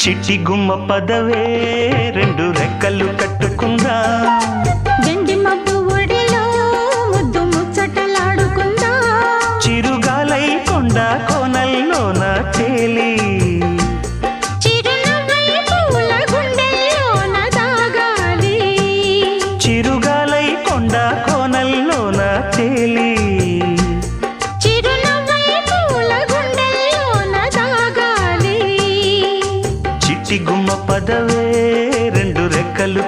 చిట్టి గుమ్మ పదవే రెండు రెక్కలు కట్టుకుందా వెండి మబ్బు ఒడిలో ముద్దు ముచ్చటలాడుకుందా చిరుగాలై కొండ కోనల్లోన తేలి చిరునవ్వై పూల గుండెల్లోన దాగాలి చిరుగాలై కొండ కోనల్లోన తేలి చిరునవ్వై పూల గుండెల్లోన దాగాలి చిట్టి గుమ్మ పదవే రెండు రెక్కలు